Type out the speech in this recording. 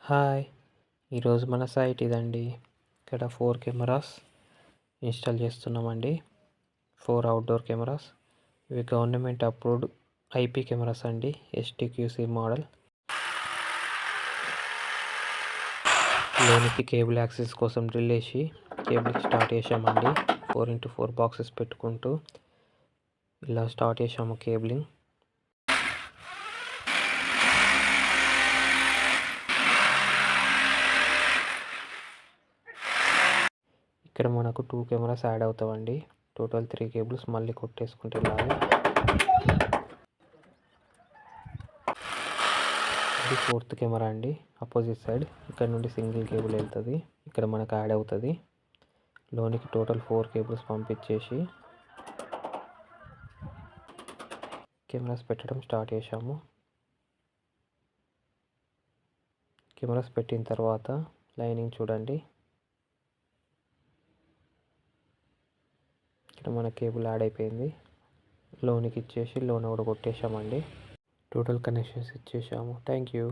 Hi! ఈరోజు మన site ఇదండి. ఇక్కడ 4 కెమెరాస్ ఇన్‌స్టాల్ చేస్తున్నామండి. 4 అవుట్‌డోర్ కెమెరాస్. ఇవి గవర్నమెంట్ అప్రూవ్డ్ ఐపీ కెమెరాస్ అండి. ఎస్టీక్యూసీ మోడల్. లోనికి కేబుల్ యాక్సెస్ కోసం డ్రిల్ వేసి కేబుల్‌కి స్టార్ట్ చేశామండి. 4x4 బాక్సెస్ పెట్టుకుంటూ ఇలా స్టార్ట్ చేశాము కేబులింగ్. ఇక్కడ మనకు 2 కెమెరాస్ యాడ్ అవుతాయండి. టోటల్ 3 కేబుల్స్ మళ్ళీ కొట్టేసుకుంటే వెళ్ళాలి. ఇది 4th కెమెరా అండి. అపోజిట్ సైడ్ ఇక్కడ నుండి సింగిల్ కేబుల్ వెళ్తుంది. ఇక్కడ మనకు యాడ్ అవుతుంది. లోనికి టోటల్ 4 కేబుల్స్ పంపించేసి కెమెరాస్ పెట్టడం స్టార్ట్ చేశాము. కెమెరాస్ పెట్టిన తర్వాత లైనింగ్ చూడండి. ఇక్కడ మన కేబుల్ యాడ్ అయిపోయింది. లోనికి ఇచ్చేసి లోన కూడా కొట్టేశామండి. టోటల్ కనెక్షన్స్ ఇచ్చేసాము. Thank you.